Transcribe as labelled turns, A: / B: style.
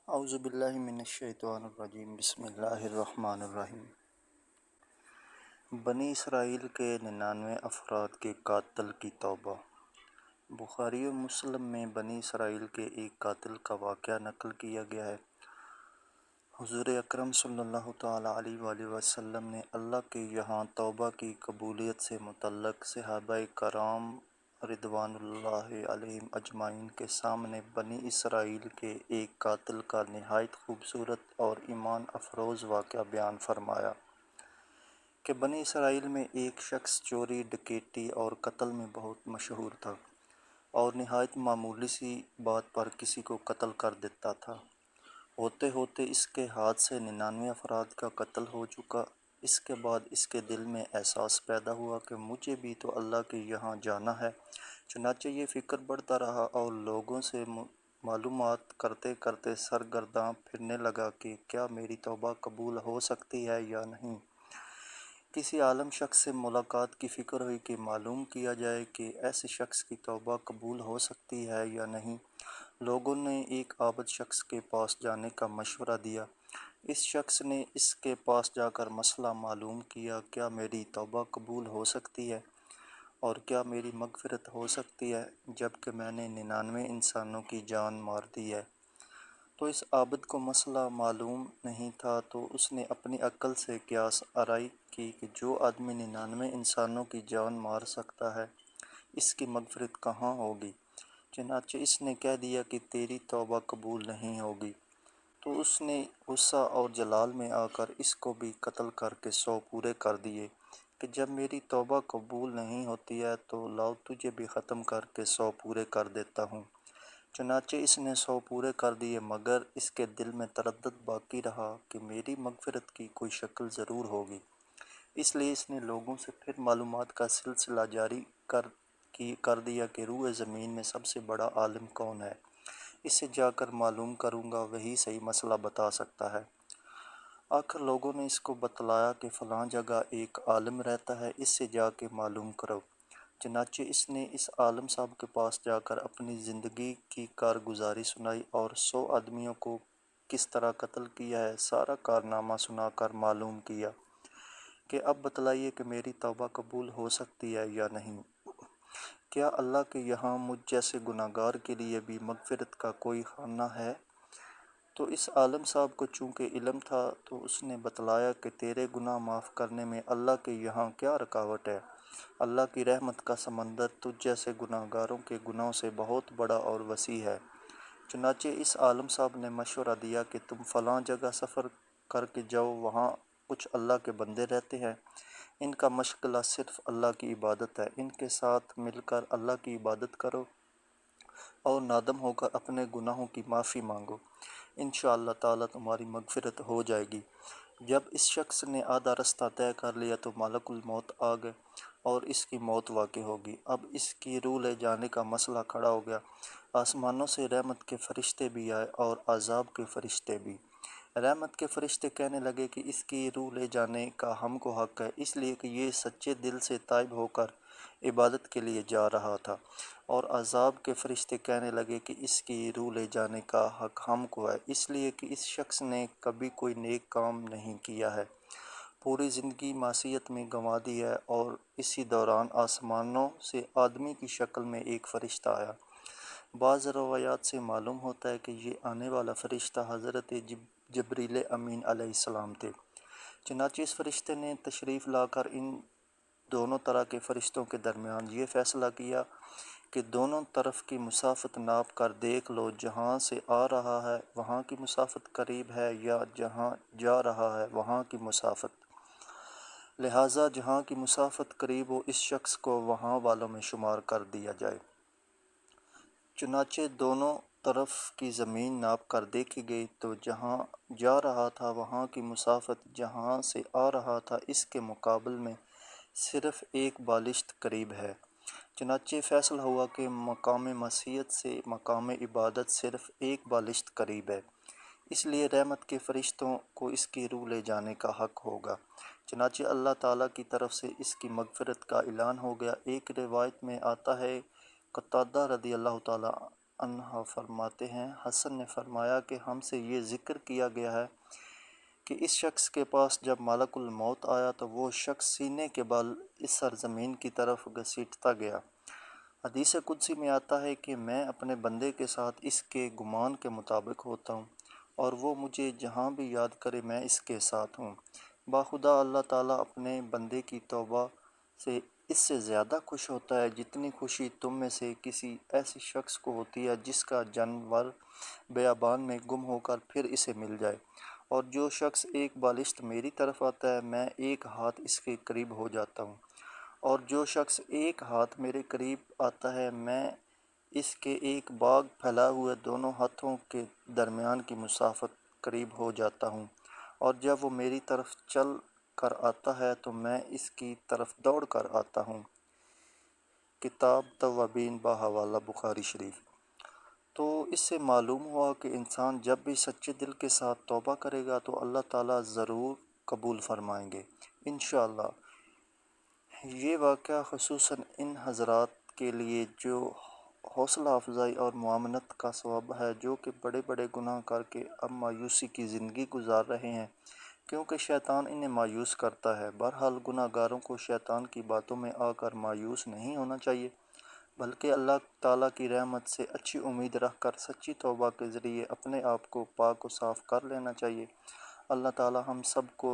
A: اعوذ باللہ من الشیطان الرجیم بسم اللہ الرحمن الرحیم۔ بنی اسرائیل کے 99 افراد کے قاتل کی توبہ۔ بخاری و مسلم میں بنی اسرائیل کے ایک قاتل کا واقعہ نقل کیا گیا ہے۔ حضور اکرم صلی اللہ تعالیٰ علیہ وآلہ وسلم نے اللہ کے یہاں توبہ کی قبولیت سے متعلق صحابہ کرام رضوان اللہ علیہم اجمعین کے سامنے بنی اسرائیل کے ایک قاتل کا نہایت خوبصورت اور ایمان افروز واقعہ بیان فرمایا کہ بنی اسرائیل میں ایک شخص چوری، ڈکیتی اور قتل میں بہت مشہور تھا اور نہایت معمولی سی بات پر کسی کو قتل کر دیتا تھا۔ ہوتے ہوتے اس کے ہاتھ سے 99 افراد کا قتل ہو چکا۔ اس کے بعد اس کے دل میں احساس پیدا ہوا کہ مجھے بھی تو اللہ کے یہاں جانا ہے۔ چنانچہ یہ فکر بڑھتا رہا اور لوگوں سے معلومات کرتے کرتے سرگرداں پھرنے لگا کہ کیا میری توبہ قبول ہو سکتی ہے یا نہیں۔ کسی عالم شخص سے ملاقات کی فکر ہوئی کہ معلوم کیا جائے کہ ایسے شخص کی توبہ قبول ہو سکتی ہے یا نہیں۔ لوگوں نے ایک عابد شخص کے پاس جانے کا مشورہ دیا۔ اس شخص نے اس کے پاس جا کر مسئلہ معلوم کیا، کیا میری توبہ قبول ہو سکتی ہے اور کیا میری مغفرت ہو سکتی ہے جبکہ میں نے 99 انسانوں کی جان مار دی ہے۔ تو اس عابد کو مسئلہ معلوم نہیں تھا، تو اس نے اپنی عقل سے قیاس آرائی کی کہ جو آدمی 99 انسانوں کی جان مار سکتا ہے اس کی مغفرت کہاں ہوگی۔ چنانچہ اس نے کہہ دیا کہ تیری توبہ قبول نہیں ہوگی۔ تو اس نے غصہ اور جلال میں آ کر اس کو بھی قتل کر کے 100 پورے کر دیے کہ جب میری توبہ قبول نہیں ہوتی ہے تو لاؤ تجھے بھی ختم کر کے 100 پورے کر دیتا ہوں۔ چنانچہ اس نے 100 پورے کر دیے، مگر اس کے دل میں تردد باقی رہا کہ میری مغفرت کی کوئی شکل ضرور ہوگی۔ اس لیے اس نے لوگوں سے پھر معلومات کا سلسلہ جاری کر دیا کہ روئے زمین میں سب سے بڑا عالم کون ہے، اس سے جا کر معلوم کروں گا، وہی صحیح مسئلہ بتا سکتا ہے۔ آخر لوگوں نے اس کو بتلایا کہ فلاں جگہ ایک عالم رہتا ہے، اس سے جا کے معلوم کرو۔ چنانچہ اس نے اس عالم صاحب کے پاس جا کر اپنی زندگی کی کارگزاری سنائی اور 100 آدمیوں کو کس طرح قتل کیا ہے سارا کارنامہ سنا کر معلوم کیا کہ اب بتلائیے کہ میری توبہ قبول ہو سکتی ہے یا نہیں۔ کیا اللہ کے یہاں مجھ جیسے گناہ گار کے لیے بھی مغفرت کا کوئی خانہ ہے؟ تو اس عالم صاحب کو چونکہ علم تھا تو اس نے بتلایا کہ تیرے گناہ معاف کرنے میں اللہ کے یہاں کیا رکاوٹ ہے۔ اللہ کی رحمت کا سمندر تجھ جیسے گناہ گاروں کے گناہوں سے بہت بڑا اور وسیع ہے۔ چنانچہ اس عالم صاحب نے مشورہ دیا کہ تم فلاں جگہ سفر کر کے جاؤ، وہاں کچھ اللہ کے بندے رہتے ہیں، ان کا مشغلہ صرف اللہ کی عبادت ہے، ان کے ساتھ مل کر اللہ کی عبادت کرو اور نادم ہو کر اپنے گناہوں کی معافی مانگو، انشاءاللہ تعالیٰ تمہاری مغفرت ہو جائے گی۔ جب اس شخص نے آدھا رستہ طے کر لیا تو ملک الموت آ گئے اور اس کی موت واقع ہوگی۔ اب اس کی روح لے جانے کا مسئلہ کھڑا ہو گیا۔ آسمانوں سے رحمت کے فرشتے بھی آئے اور عذاب کے فرشتے بھی۔ رحمت کے فرشتے کہنے لگے کہ اس کی روح لے جانے کا ہم کو حق ہے، اس لیے کہ یہ سچے دل سے تائب ہو کر عبادت کے لیے جا رہا تھا، اور عذاب کے فرشتے کہنے لگے کہ اس کی روح لے جانے کا حق ہم کو ہے، اس لیے کہ اس شخص نے کبھی کوئی نیک کام نہیں کیا ہے، پوری زندگی معصیت میں گنوا دی ہے۔ اور اسی دوران آسمانوں سے آدمی کی شکل میں ایک فرشتہ آیا۔ بعض روایات سے معلوم ہوتا ہے کہ یہ آنے والا فرشتہ حضرت جبریل امین علیہ السلام تھے۔ چنانچہ اس فرشتے نے تشریف لا کر ان دونوں طرح کے فرشتوں کے درمیان یہ فیصلہ کیا کہ دونوں طرف کی مسافت ناپ کر دیکھ لو، جہاں سے آ رہا ہے وہاں کی مسافت قریب ہے یا جہاں جا رہا ہے وہاں کی مسافت، لہٰذا جہاں کی مسافت قریب ہو اس شخص کو وہاں والوں میں شمار کر دیا جائے۔ چنانچہ دونوں طرف کی زمین ناپ کر دیکھی گئی تو جہاں جا رہا تھا وہاں کی مسافت جہاں سے آ رہا تھا اس کے مقابل میں صرف ایک بالشت قریب ہے۔ چنانچہ فیصلہ ہوا کہ مقام معصیت سے مقام عبادت صرف ایک بالشت قریب ہے، اس لیے رحمت کے فرشتوں کو اس کی روح لے جانے کا حق ہوگا۔ چنانچہ اللہ تعالیٰ کی طرف سے اس کی مغفرت کا اعلان ہو گیا۔ ایک روایت میں آتا ہے قتادہ رضی اللہ تعالیٰ عنہ فرماتے ہیں، حسن نے فرمایا کہ ہم سے یہ ذکر کیا گیا ہے کہ اس شخص کے پاس جب ملک الموت آیا تو وہ شخص سینے کے بل اس سرزمین کی طرف گھسیٹتا گیا۔ حدیث قدسی میں آتا ہے کہ میں اپنے بندے کے ساتھ اس کے گمان کے مطابق ہوتا ہوں اور وہ مجھے جہاں بھی یاد کرے میں اس کے ساتھ ہوں۔ باخدا اللہ تعالیٰ اپنے بندے کی توبہ سے اس سے زیادہ خوش ہوتا ہے جتنی خوشی تم میں سے کسی ایسے شخص کو ہوتی ہے جس کا جانور بیابان میں گم ہو کر پھر اسے مل جائے، اور جو شخص ایک بالشت میری طرف آتا ہے میں ایک ہاتھ اس کے قریب ہو جاتا ہوں، اور جو شخص ایک ہاتھ میرے قریب آتا ہے میں اس کے ایک باغ پھیلا ہوئے دونوں ہاتھوں کے درمیان کی مسافت قریب ہو جاتا ہوں، اور جب وہ میری طرف چل کر آتا ہے تو میں اس کی طرف دوڑ کر آتا ہوں۔ کتاب توابین بحوالہ بخاری شریف۔ تو اس سے معلوم ہوا کہ انسان جب بھی سچے دل کے ساتھ توبہ کرے گا تو اللہ تعالیٰ ضرور قبول فرمائیں گے انشاءاللہ۔ یہ واقعہ خصوصاً ان حضرات کے لیے جو حوصلہ افزائی اور معاونت کا سبب ہے، جو کہ بڑے بڑے گناہ کر کے اب مایوسی کی زندگی گزار رہے ہیں، کیونکہ شیطان انہیں مایوس کرتا ہے۔ بہرحال گناہ گاروں کو شیطان کی باتوں میں آ کر مایوس نہیں ہونا چاہیے، بلکہ اللہ تعالیٰ کی رحمت سے اچھی امید رکھ کر سچی توبہ کے ذریعے اپنے آپ کو پاک و صاف کر لینا چاہیے۔ اللہ تعالیٰ ہم سب کو